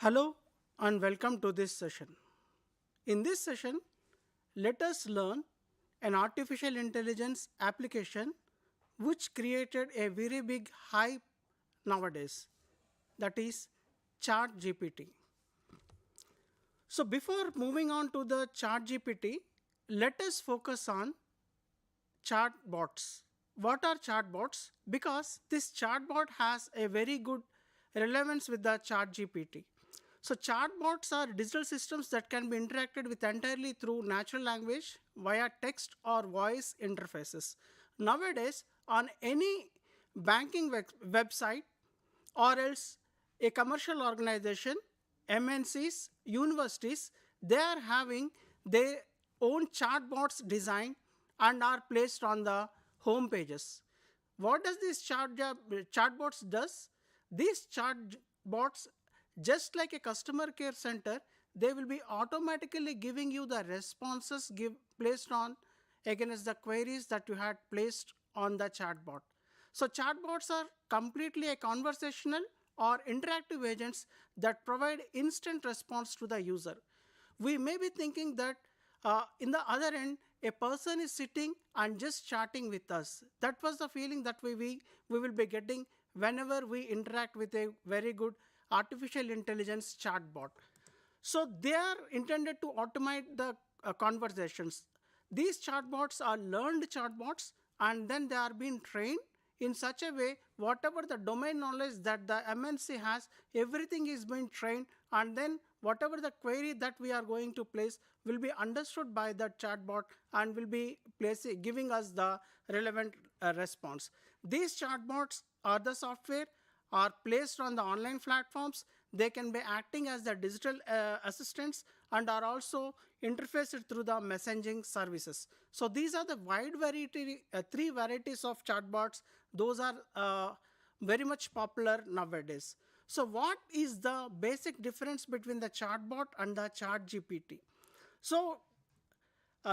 Hello and welcome to this session. In this session, let us learn an artificial intelligence application which created a very big hype nowadays, that is ChatGPT. So before moving on to the ChatGPT, let us focus on chatbots. What are chatbots? Because this chatbot has a very good relevance with the ChatGPT. So chatbots are digital systems that can be interacted with entirely through natural language via text or voice interfaces. Nowadays, on any banking website or else a commercial organization, MNCs, universities, they are having their own chatbots designed and are placed on the home pages. What does this chatbots does? These chatbots, just like a customer care center, they will be automatically giving you the responses placed on against the queries that you had placed on the chatbot. So chatbots are completely a conversational or interactive agents that provide instant response to the user. We may be thinking that in the other end, a person is sitting and just chatting with us. That was the feeling that we will be getting whenever we interact with a very good artificial intelligence chatbot. So they are intended to automate the conversations. These chatbots are learned chatbots and then they are being trained in such a way whatever the domain knowledge that the MNC has, everything is being trained, and then whatever the query that we are going to place will be understood by the chatbot and will be giving us the relevant response. These chatbots are the software are placed on the online platforms. They can be acting as the digital assistants and are also interfaced through the messaging services. So these are the wide variety, three varieties of chatbots. Those are very much popular nowadays. So what is the basic difference between the chatbot and the ChatGPT? So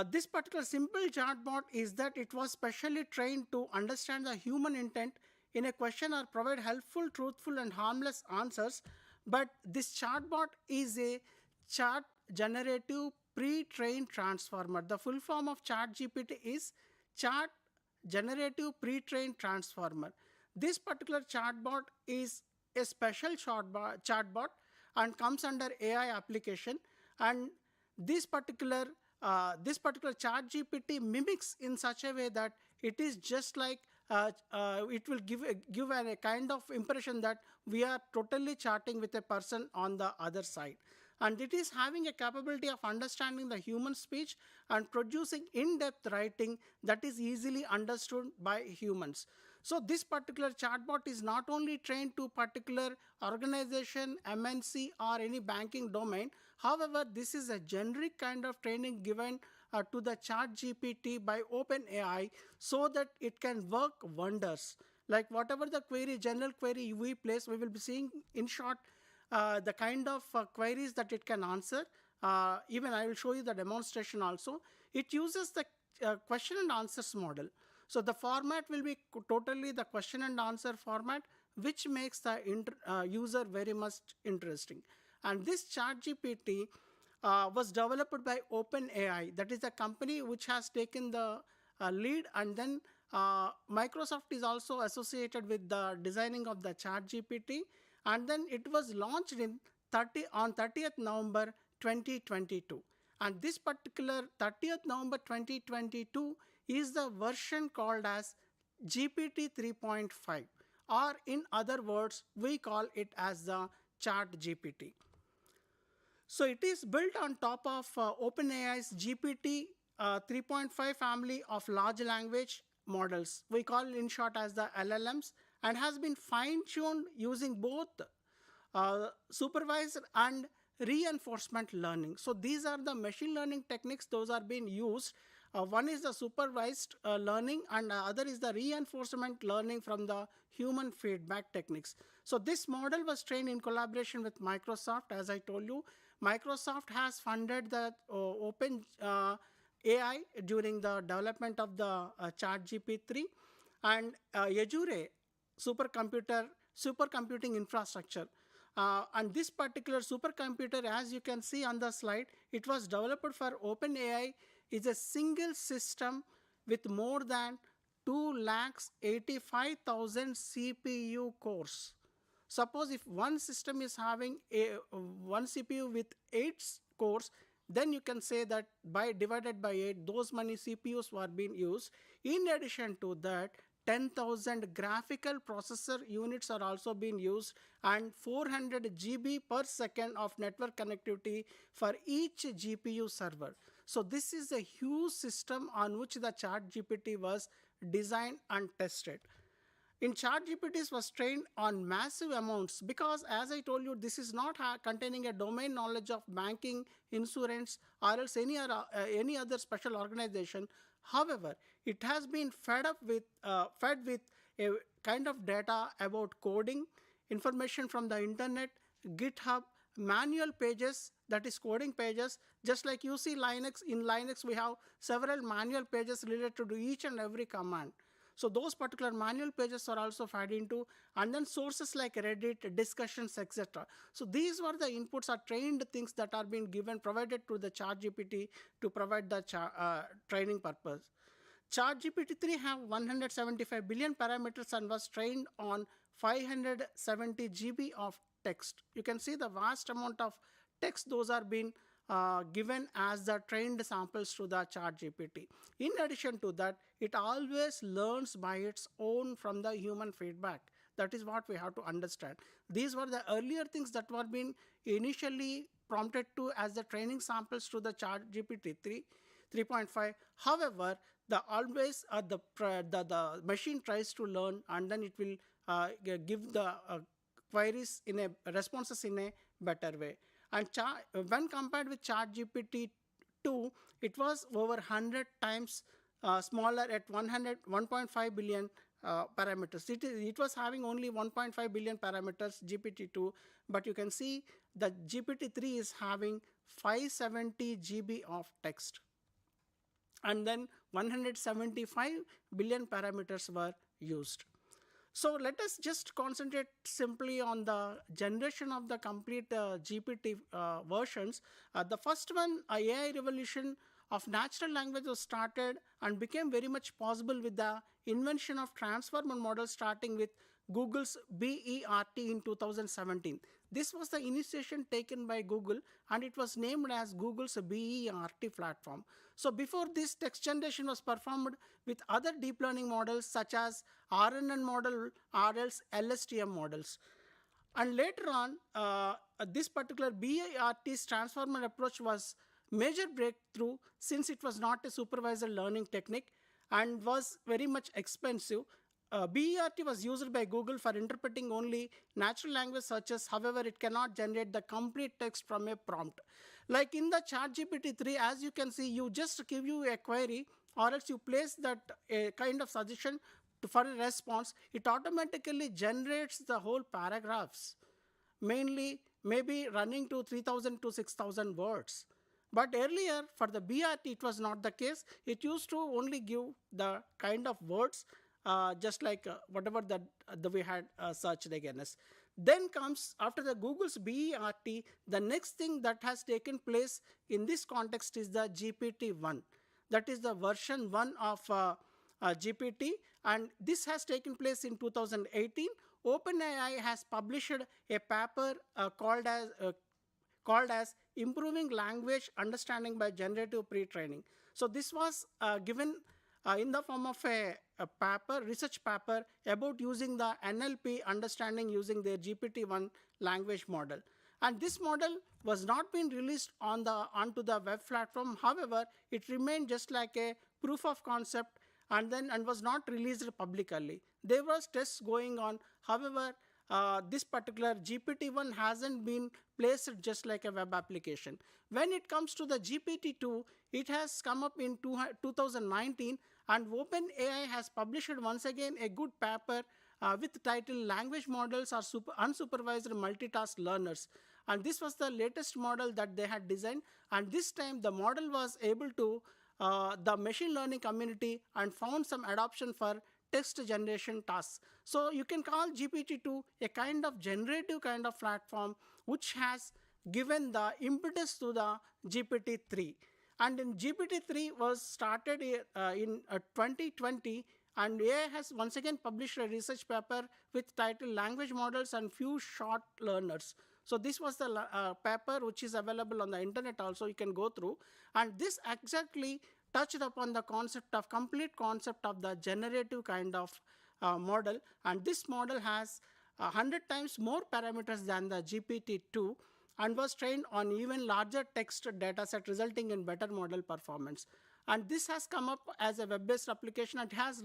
this particular simple chatbot is that it was specially trained to understand the human intent in a question or provide helpful, truthful, and harmless answers. But this chatbot is a chat generative pre-trained transformer. The full form of ChatGPT is chat generative pre-trained transformer. This particular chatbot is a special chatbot and comes under AI application, and this particular chat GPT mimics in such a way that it is just like it will give a kind of impression that we are totally chatting with a person on the other side, and it is having a capability of understanding the human speech and producing in-depth writing that is easily understood by humans. So this particular chatbot is not only trained to particular organization, MNC, or any banking domain. However, this is a generic kind of training given to the chat GPT by OpenAI so that it can work wonders. Like whatever the query, general query we place, we will be seeing in short the kind of queries that it can answer. Even I will show you the demonstration also. It uses the question and answers model. So the format will be totally the question and answer format, which makes the user very much interesting. And this ChatGPT was developed by OpenAI. That is the company which has taken the lead, and then Microsoft is also associated with the designing of the ChatGPT. And then it was launched on 30th November 2022. And this particular 30th November 2022 is the version called as GPT 3.5, or in other words, we call it as the Chat GPT. So it is built on top of OpenAI's GPT 3.5 family of large language models. We call it in short as the LLMs, and has been fine-tuned using both supervised and reinforcement learning. So these are the machine learning techniques those are being used. One is the supervised learning, and other is the reinforcement learning from the human feedback techniques. So this model was trained in collaboration with Microsoft. As I told you, Microsoft has funded the Open AI during the development of the ChatGPT, and Azure supercomputing infrastructure And this particular supercomputer, as you can see on the slide, it was developed for OpenAI, is a single system with more than 285,000 CPU cores. Suppose if one system is having one CPU with 8 cores, then you can say that by divided by 8, those many CPUs were being used. In addition to that, 10,000 graphical processor units are also being used, and 400 GB per second of network connectivity for each GPU server. So this is a huge system on which the ChatGPT was designed and tested. In ChatGPT was trained on massive amounts because, as I told you, this is not containing a domain knowledge of banking, insurance, or else any other special organization. However, it has been fed with a kind of data about coding, information from the internet, GitHub, manual pages, that is coding pages. Just like you see Linux, in Linux we have several manual pages related to each and every command. So those particular manual pages are also fed into, and then sources like Reddit, discussions, etc. So these were the inputs or trained things that are being provided to the ChatGPT to provide the training purpose. ChatGPT 3 have 175 billion parameters and was trained on 570 GB of text. You can see the vast amount of text those are being given as the trained samples to the ChatGPT. In addition to that, it always learns by its own from the human feedback. That is what we have to understand. These were the earlier things that were being initially prompted to as the training samples to the ChatGPT 3.5. However, the machine tries to learn, and then it will give the queries in a responses in a better way. And when compared with ChatGPT 2, it was over 100 times smaller at 1.5 billion parameters. It was having only 1.5 billion parameters, GPT-2, but you can see that GPT-3 is having 570 GB of text. And then 175 billion parameters were used. So let us just concentrate simply on the generation of the complete GPT versions. The first one, AI revolution of natural language, was started and became very much possible with the invention of transformer models, starting with Google's BERT in 2017. This was the initiation taken by Google, and it was named as Google's BERT platform. So before this, text generation was performed with other deep learning models such as RNN model or else LSTM models. And later on, this particular BERT's transformer approach was major breakthrough, since it was not a supervised learning technique and was very much expensive. BERT was used by Google for interpreting only natural language searches. However, it cannot generate the complete text from a prompt. Like in the ChatGPT 3, as you can see, you just give you a query, or else you place that a kind of suggestion for a response. It automatically generates the whole paragraphs, mainly maybe running to 3,000 to 6,000 words. But earlier, for the BERT, it was not the case. It used to only give the kind of words just like whatever that we had searched against. Then comes, after the Google's BERT, the next thing that has taken place in this context is the GPT-1. That is the version 1 of GPT, and this has taken place in 2018. OpenAI has published a paper called as Improving Language Understanding by Generative Pre-training. So this was given in the form of a research paper about using the NLP understanding using their GPT-1 language model. And this model was not being released onto the web platform. However, it remained just like a proof of concept and was not released publicly. There was tests going on. However, this particular GPT-1 hasn't been placed just like a web application. When it comes to the GPT-2, it has come up in 2019, and OpenAI has published once again a good paper with the title Language Models are Unsupervised Multitask Learners. And this was the latest model that they had designed, and this time the model was able to the machine learning community and found some adoption for text generation tasks. So you can call GPT-2 a kind of generative kind of platform which has given the impetus to the GPT-3. And in GPT-3 was started in 2020, and AI has once again published a research paper with title Language Models and Few Short Learners. So this was the paper which is available on the internet also, you can go through. And this exactly touched upon the complete concept of the generative kind of model. And this model has 100 times more parameters than the GPT-2 and was trained on even larger text data set, resulting in better model performance. And this has come up as a web-based application. It has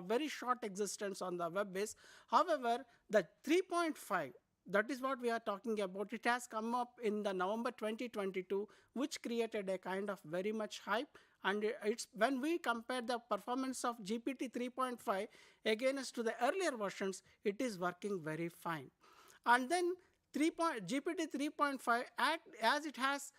very short existence on the web base. However, the 3.5, that is what we are talking about. It has come up in the November 2022, which created a kind of very much hype. And it's when we compare the performance of GPT 3.5 against to the earlier versions, it is working very fine. And then GPT 3.5, as it has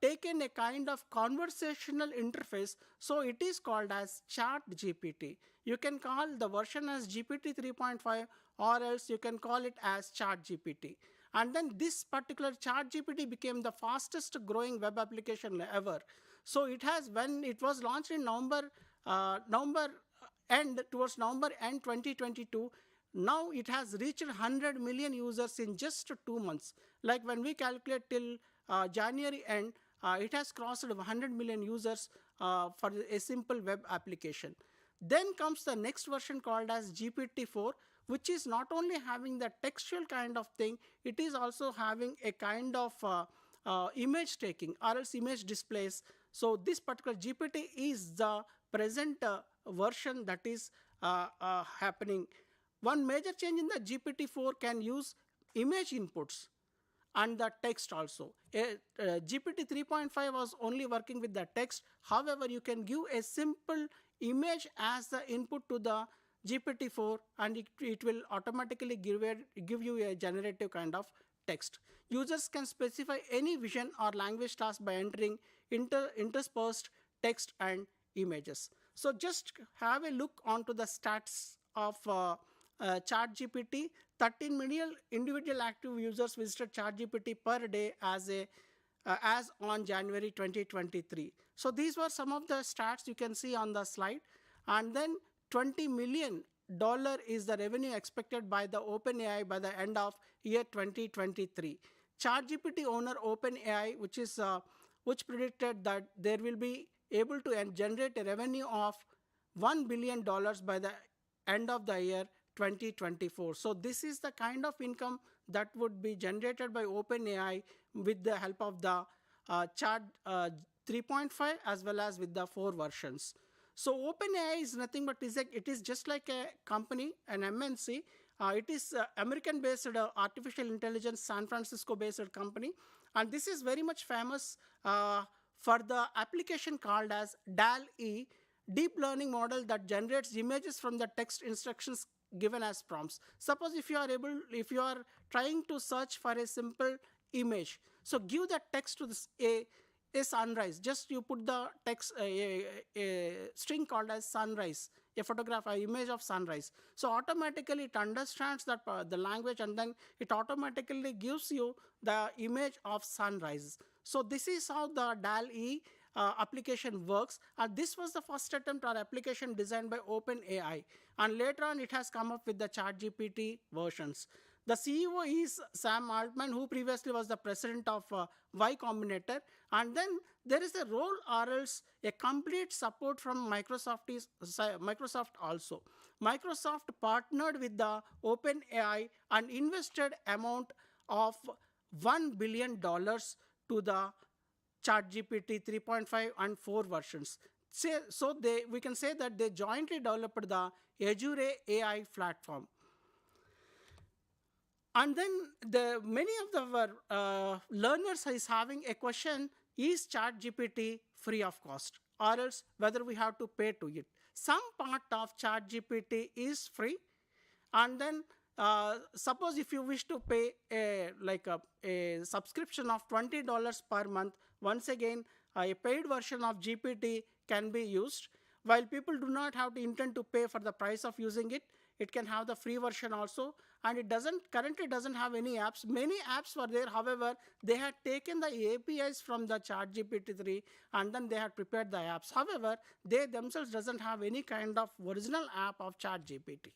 taken a kind of conversational interface, so it is called as Chat GPT. You can call the version as GPT 3.5, or else you can call it as Chat GPT. And then this particular Chat GPT became the fastest growing web application ever. So it has, when it was launched in November end 2022, now it has reached 100 million users in just 2 months. Like when we calculate till January end, it has crossed 100 million users for a simple web application. Then comes the next version called as GPT-4, which is not only having the textual kind of thing, it is also having a kind of image taking or else image displays. So this particular GPT is the present version that is happening. One major change in the GPT-4 can use image inputs and the text also. GPT 3.5 was only working with the text. However, you can give a simple image as the input to the GPT-4, and it will automatically give you a generative kind of text. Users can specify any vision or language task by entering interspersed text and images. So just have a look onto the stats of ChatGPT. 13 million individual active users visited ChatGPT per day as on January 2023. So these were some of the stats you can see on the slide. And then $20 million is the revenue expected by the OpenAI by the end of year 2023. ChatGPT owner OpenAI, which predicted that there will be able to generate a revenue of $1 billion by the end of the year 2024. So this is the kind of income that would be generated by OpenAI with the help of the Chat 3.5 as well as with the 4 versions. So OpenAI is nothing but it is just like a company, an MNC. It is American-based artificial intelligence, San Francisco-based company, and this is very much famous for the application called as DAL-E, deep learning model that generates images from the text instructions given as prompts. Suppose if you are trying to search for a simple image, so give the text to this a sunrise. Just you put the text a string called as sunrise, a photograph, an image of sunrise. So automatically it understands that the language, and then it automatically gives you the image of sunrise. So this is how the DAL-E application works, and this was the first attempt or application designed by OpenAI, and later on it has come up with the ChatGPT versions. The CEO is Sam Altman, who previously was the president of Y Combinator, and then there is a role or else a complete support from Microsoft also. Microsoft partnered with the OpenAI and invested amount of $1 billion to the ChatGPT 3.5 and 4 versions. So we can say that they jointly developed the Azure AI platform. And then many of our learners is having a question, is ChatGPT free of cost, or else whether we have to pay to it? Some part of ChatGPT is free, and then suppose if you wish to pay a subscription of $20 per month, once again a paid version of GPT can be used. While people do not have to intend to pay for the price of using it, it can have the free version also, and it currently doesn't have any apps. Many apps were there, however, they had taken the APIs from the ChatGPT-3 and then they had prepared the apps. However, they themselves doesn't have any kind of original app of ChatGPT.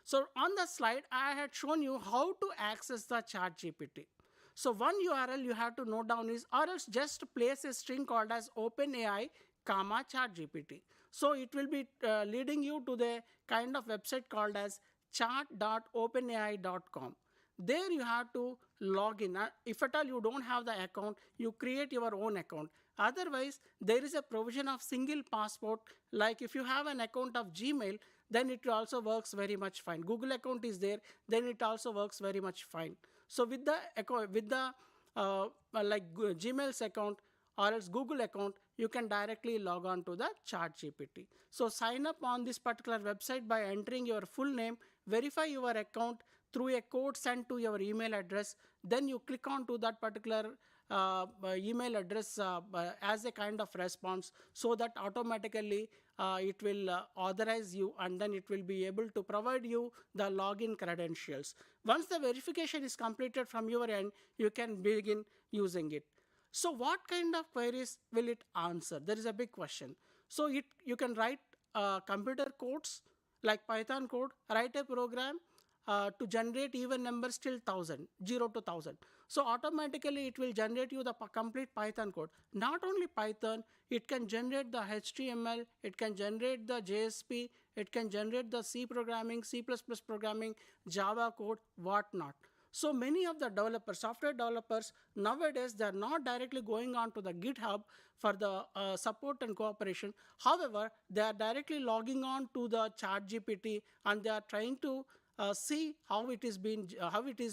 So on the slide, I had shown you how to access the ChatGPT. So one URL you have to note down is, or else just place a string called as OpenAI, comma ChatGPT. So it will be leading you to the kind of website called as chat.openai.com. There you have to log in. If at all you don't have the account, you create your own account. Otherwise, there is a provision of single passport. Like if you have an account of Gmail, then it also works very much fine. Google account is there, then it also works very much fine. So with the Gmail's account or else Google account, you can directly log on to the ChatGPT. So sign up on this particular website by entering your full name, verify your account through a code sent to your email address. Then you click on to that particular email address as a kind of response, so that automatically it will authorize you, and then it will be able to provide you the login credentials. Once the verification is completed from your end, you can begin using it. So what kind of queries will it answer? There is a big question. So you can write computer codes like Python code, write a program to generate even numbers till 1000, 0 to 1000. So automatically it will generate you the complete Python code. Not only Python, it can generate the HTML, it can generate the JSP, it can generate the C programming, C++ programming, Java code, whatnot. So many of the developers, software developers, nowadays they are not directly going on to the GitHub for the support and cooperation. However, they are directly logging on to the ChatGPT and they are trying to see how it is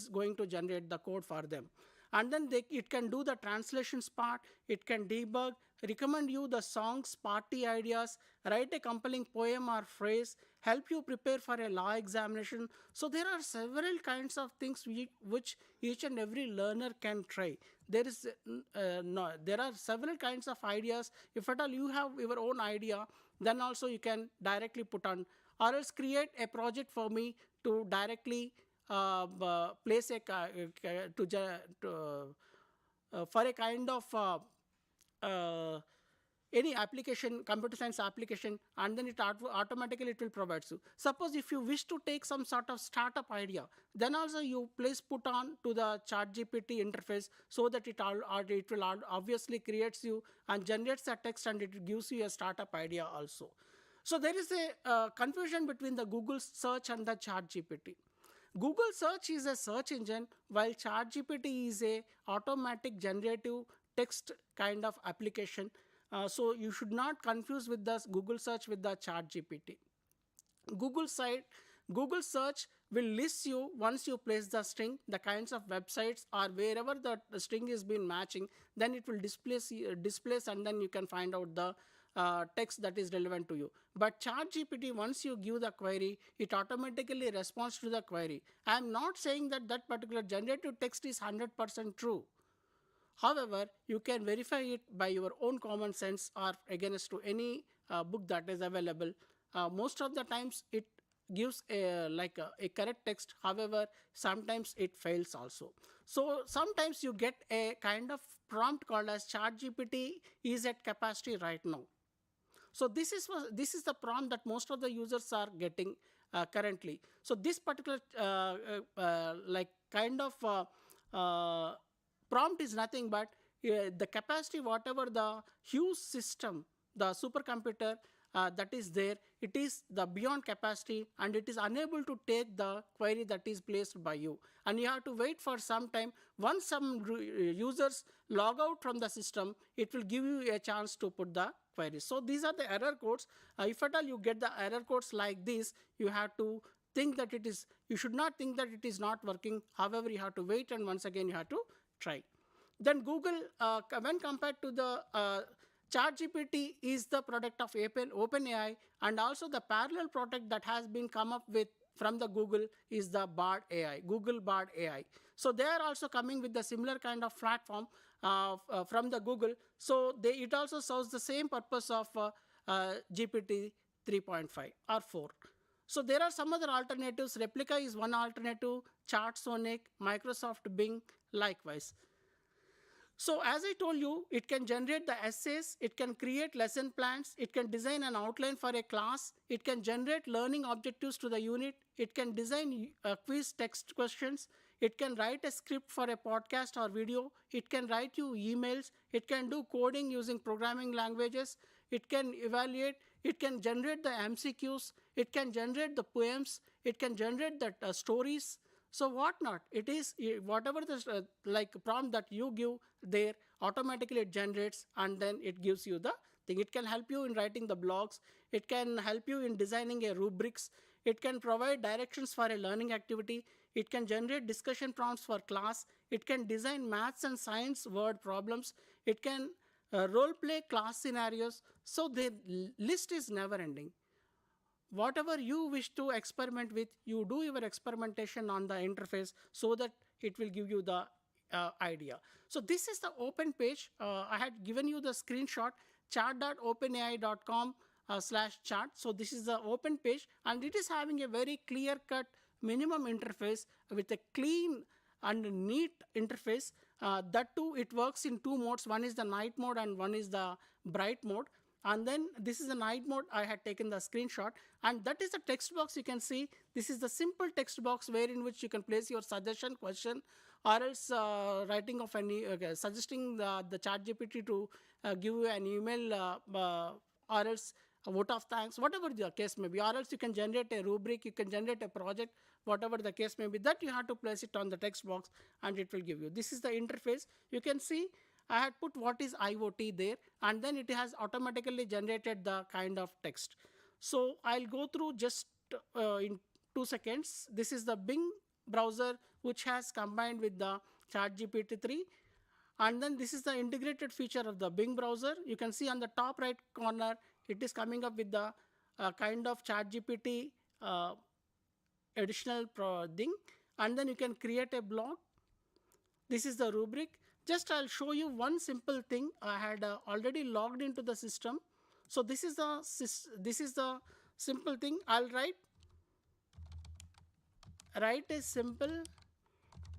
going to generate the code for them. And then it can do the translations part, it can debug, recommend you the songs, party ideas, write a compelling poem or phrase, help you prepare for a law examination. So there are several kinds of things which each and every learner can try. There are several kinds of ideas. If at all you have your own idea, then also you can directly put on, or else create a project for me to directly place for a kind of any application, computer science application, and then automatically it will provide you. Suppose if you wish to take some sort of startup idea, then also you put on to the ChatGPT interface, so that it will obviously creates you and generates a text, and it gives you a startup idea also. So there is a confusion between the Google search and the ChatGPT. Google search is a search engine, while ChatGPT is a automatic generative text kind of application. So you should not confuse with the Google search with the ChatGPT. Google search will list you, once you place the string, the kinds of websites or wherever the string is been matching, then it will displace and then you can find out the text that is relevant to you. But ChatGPT, once you give the query, it automatically responds to the query. I am not saying that that particular generated text is 100% true. However, you can verify it by your own common sense or against to any book that is available. Most of the times it gives a correct text. However, sometimes it fails also. So sometimes you get a kind of prompt called as ChatGPT is at capacity right now. So this is the prompt that most of the users are getting currently. So this particular prompt is nothing but the capacity, whatever the huge system, the supercomputer that is there, it is the beyond capacity and it is unable to take the query that is placed by you. And you have to wait for some time. Once some users log out from the system, it will give you a chance to put the queries. So these are the error codes. If at all you get the error codes like this, you have to think that you should not think that it is not working. However, you have to wait and once again you have to try. Then Google, when compared to the ChatGPT is the product of OpenAI, and also the parallel product that has been come up with from the Google is the Bard AI, Google Bard AI. So they are also coming with the similar kind of platform from the Google. So it also serves the same purpose of GPT 3.5 or 4. So there are some other alternatives. Replica is one alternative, Chartsonic, Microsoft Bing, likewise. So as I told you, it can generate the essays, it can create lesson plans, it can design an outline for a class, it can generate learning objectives to the unit, it can design quiz text questions, it can write a script for a podcast or video, it can write you emails, it can do coding using programming languages, it can evaluate, it can generate the MCQs, it can generate the poems, it can generate the stories. So what not? It is whatever the like prompt that you give there, automatically it generates and then it gives you the thing. It can help you in writing the blogs. It can help you in designing a rubrics. It can provide directions for a learning activity. It can generate discussion prompts for class. It can design maths and science word problems. It can role play class scenarios. So the list is never ending. Whatever you wish to experiment with, you do your experimentation on the interface so that it will give you the idea. So this is the open page. I had given you the screenshot, chat.openai.com/chat. So this is the open page and it is having a very clear cut minimum interface with a clean and neat interface. That too, it works in two modes. One is the night mode and one is the bright mode. And then this is the night mode. I had taken the screenshot and that is the text box. You can see this is the simple text box where in which you can place your suggestion, question, or else writing of any suggesting the chat GPT to give you an email or else a vote of thanks, whatever the case may be, or else you can generate a rubric, you can generate a project, whatever the case may be, that you have to place it on the text box and it will give you. This is the interface. You can see I had put what is IoT there and then it has automatically generated the kind of text. So I'll go through just in 2 seconds. This is the Bing browser which has combined with the ChatGPT 3. And then this is the integrated feature of the Bing browser. You can see on the top right corner, it is coming up with the kind of ChatGPT additional thing. And then you can create a blog. This is the rubric. Just I'll show you one simple thing. I had already logged into the system. So this is the simple thing. I'll write a simple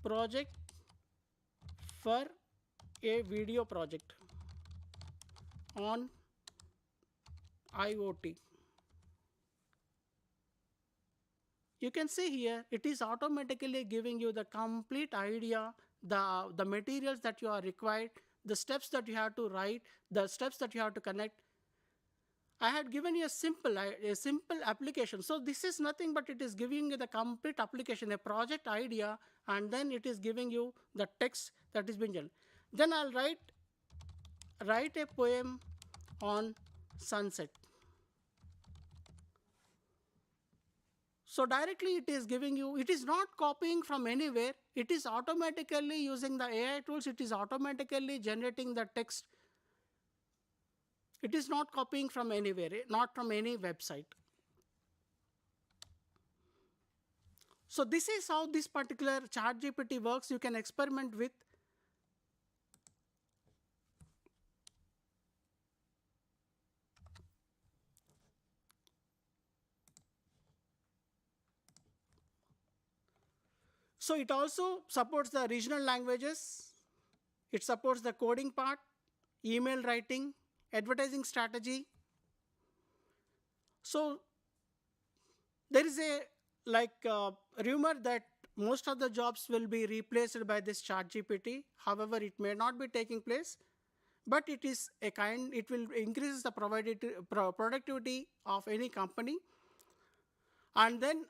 project for a video project on IoT. You can see here, it is automatically giving you the complete idea, the materials that you are required, the steps that you have to write, the steps that you have to connect. I had given you a simple application. So this is nothing but it is giving you the complete application, a project idea, and then it is giving you the text that is being generated. Then I'll write a poem on sunset. So directly it is giving you, it is not copying from anywhere. It is automatically using the AI tools. It is automatically generating the text. It is not copying from anywhere, not from any website. So this is how this particular ChatGPT works. You can experiment with. So it also supports the regional languages. It supports the coding part, email writing, advertising strategy. So there is a rumor that most of the jobs will be replaced by this ChatGPT. However, it may not be taking place, but it will increase the productivity of any company. And then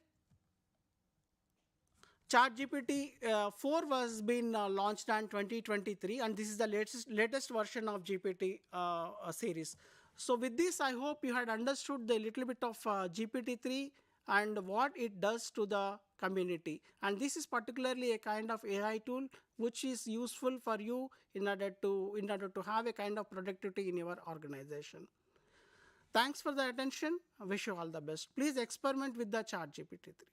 ChatGPT 4 was been launched in 2023, and this is the latest version of GPT series. So with this, I hope you had understood the little bit of GPT-3 and what it does to the community. And this is particularly a kind of AI tool which is useful for you in order to have a kind of productivity in your organization. Thanks for the attention. I wish you all the best. Please experiment with the ChatGPT 3.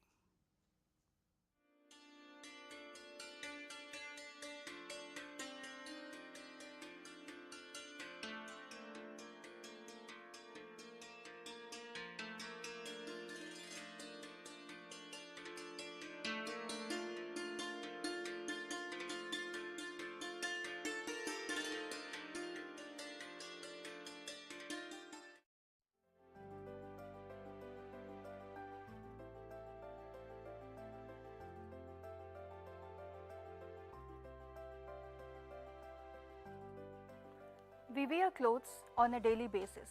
We wear clothes on a daily basis.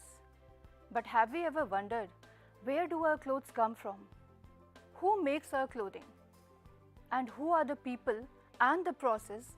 But have we ever wondered, where do our clothes come from? Who makes our clothing? And who are the people and the process